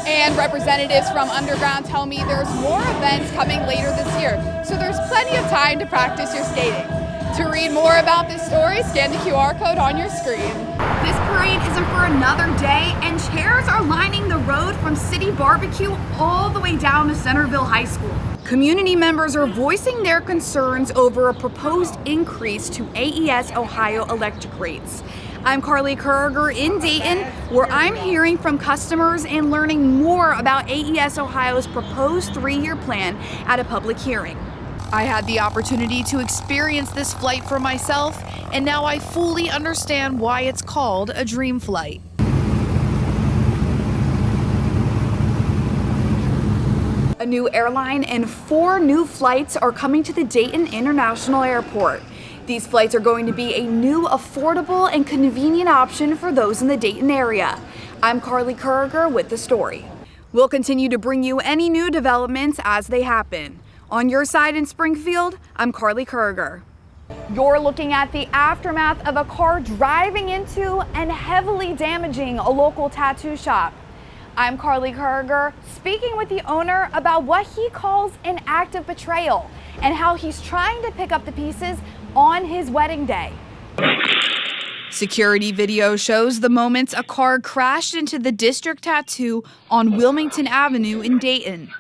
And representatives from Underground tell me there's more events coming later this year, so there's plenty of time to practice your skating. To read more about this story, scan the QR code on your screen. This parade isn't for another day, and chairs are lining the road from City Barbecue all the way down to Centerville High School. Community members are voicing their concerns over a proposed increase to AES Ohio electric rates. I'm Carly Kuriger in Dayton, where I'm hearing from customers and learning more about AES Ohio's proposed 3-year plan at a public hearing. I had the opportunity to experience this flight for myself, and now I fully understand why it's called a dream flight. A new airline and 4 new flights are coming to the Dayton International Airport. These flights are going to be a new, affordable, and convenient option for those in the Dayton area. I'm Carly Kuriger with the story. We'll continue to bring you any new developments as they happen. On your side in Springfield, I'm Carly Kuriger. You're looking at the aftermath of a car driving into and heavily damaging a local tattoo shop. I'm Carly Kuriger, speaking with the owner about what he calls an act of betrayal and how he's trying to pick up the pieces on his wedding day. Security video shows the moments a car crashed into the District Tattoo on Wilmington Avenue in Dayton.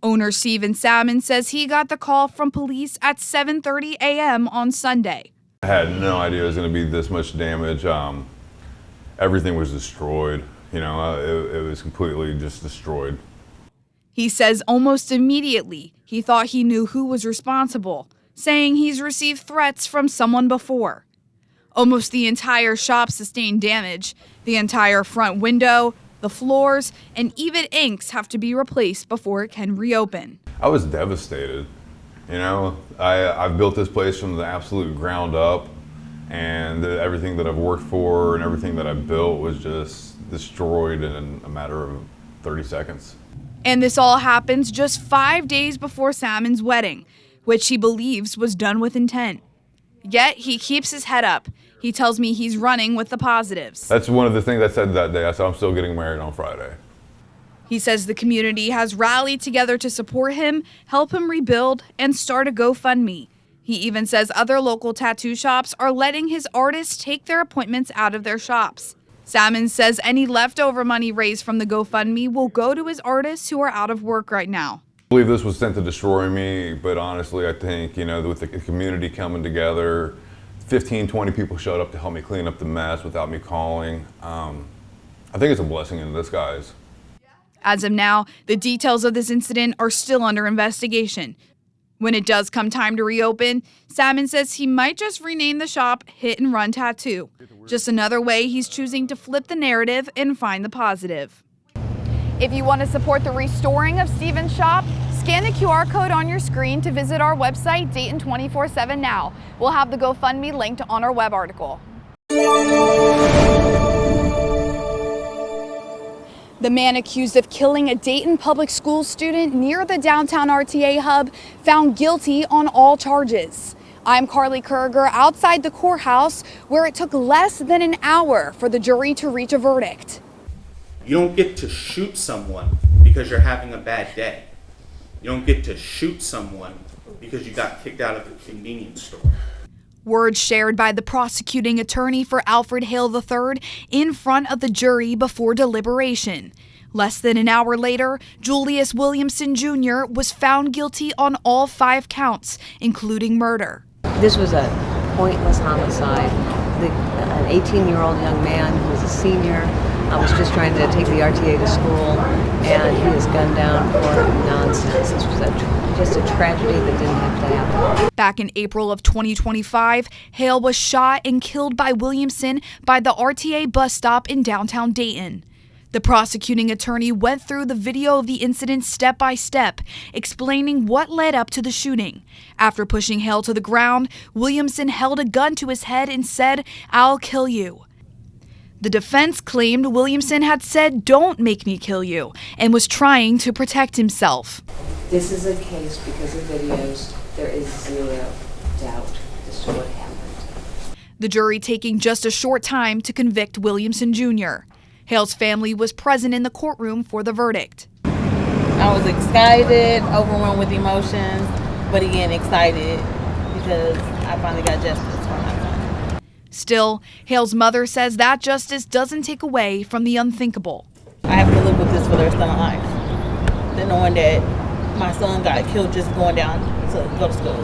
Owner Steven Salmon says he got the call from police at 7:30 a.m. on Sunday. I had no idea it was going to be this much damage. Everything was destroyed. It was completely just destroyed. He says almost immediately he thought he knew who was responsible, saying he's received threats from someone before. Almost the entire shop sustained damage. The entire front window, the floors, and even inks have to be replaced before it can reopen. I was devastated. I've built this place from the absolute ground up, and everything that I've worked for and everything that I've built was just destroyed in a matter of 30 seconds. And this all happens just 5 days before Salmon's wedding, which he believes was done with intent. Yet he keeps his head up. He tells me he's running with the positives. That's one of the things I said that day. I said, I'm still getting married on Friday. He says the community has rallied together to support him, help him rebuild, and start a GoFundMe. He even says other local tattoo shops are letting his artists take their appointments out of their shops. Salmon says any leftover money raised from the GoFundMe will go to his artists who are out of work right now. I believe this was sent to destroy me, but honestly, I think, with the community coming together, 15, 20 people showed up to help me clean up the mess without me calling. I think it's a blessing in disguise. As of now, the details of this incident are still under investigation. When it does come time to reopen, Salmon says he might just rename the shop Hit and Run Tattoo. Just another way he's choosing to flip the narrative and find the positive. If you want to support the restoring of Steven's shop, scan the QR code on your screen to visit our website, Dayton 24/7 Now. We'll have the GoFundMe linked on our web article. The man accused of killing a Dayton public school student near the downtown RTA hub found guilty on all charges. I'm Carly Kuriger outside the courthouse, where it took less than an hour for the jury to reach a verdict. You don't get to shoot someone because you're having a bad day. You don't get to shoot someone because you got kicked out of the convenience store. Words shared by the prosecuting attorney for Alfred Hale III in front of the jury before deliberation. Less than an hour later, Julius Williamson Jr. was found guilty on all 5 counts, including murder. This was a pointless homicide. An 18-year-old young man who was a senior was just trying to take the RTA to school, and he was gunned down for nonsense. This was just a tragedy that didn't have to happen. Back in April of 2025, Hale was shot and killed by Williamson by the RTA bus stop in downtown Dayton. The prosecuting attorney went through the video of the incident step by step, explaining what led up to the shooting. After pushing Hale to the ground, Williamson held a gun to his head and said, "I'll kill you." The defense claimed Williamson had said, "Don't make me kill you," and was trying to protect himself. This is a case because of videos. There is zero doubt as to what happened. The jury taking just a short time to convict Williamson Jr. Hale's family was present in the courtroom for the verdict. I was excited, overwhelmed with emotions, but again excited because I finally got justice for my son. Still, Hale's mother says that justice doesn't take away from the unthinkable. I have to live with this for the rest of my life. Then knowing that my son got killed just going down to go to school.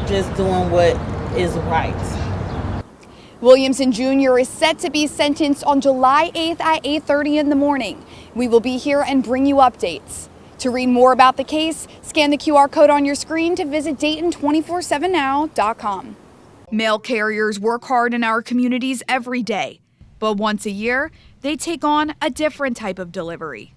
Just doing what is right. Williamson Jr. is set to be sentenced on July 8th at 8:30 in the morning. We will be here and bring you updates. To read more about the case, scan the QR code on your screen to visit Dayton247now.com. Mail carriers work hard in our communities every day, but once a year, they take on a different type of delivery.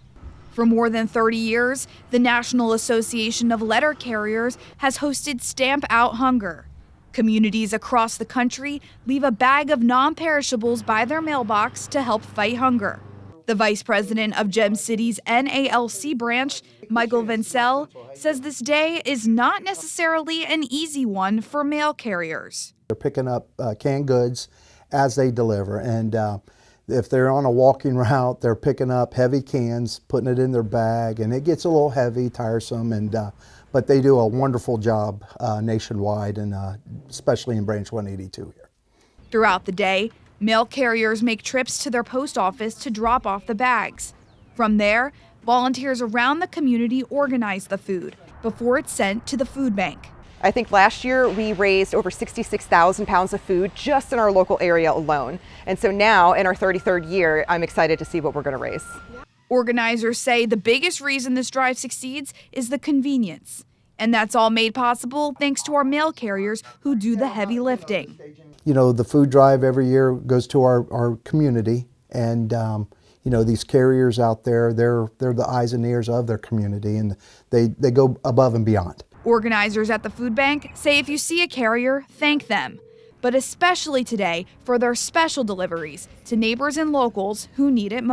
For more than 30 years, the National Association of Letter Carriers has hosted Stamp Out Hunger. Communities across the country leave a bag of non-perishables by their mailbox to help fight hunger. The vice president of Gem City's NALC branch, Michael Vincel, says this day is not necessarily an easy one for mail carriers. They're picking up canned goods as they deliver, and if they're on a walking route, they're picking up heavy cans, putting it in their bag, and it gets a little heavy, tiresome, and but they do a wonderful job nationwide, and especially in Branch 182 here. Throughout the day, mail carriers make trips to their post office to drop off the bags. From there, volunteers around the community organize the food before it's sent to the food bank. I think last year we raised over 66,000 pounds of food just in our local area alone. And so now, in our 33rd year, I'm excited to see what we're going to raise. Organizers say the biggest reason this drive succeeds is the convenience. And that's all made possible thanks to our mail carriers who do the heavy lifting. You know, the food drive every year goes to our community, and you know, these carriers out there, they're the eyes and ears of their community, and they go above and beyond. Organizers at the food bank say if you see a carrier, thank them, but especially today for their special deliveries to neighbors and locals who need it most.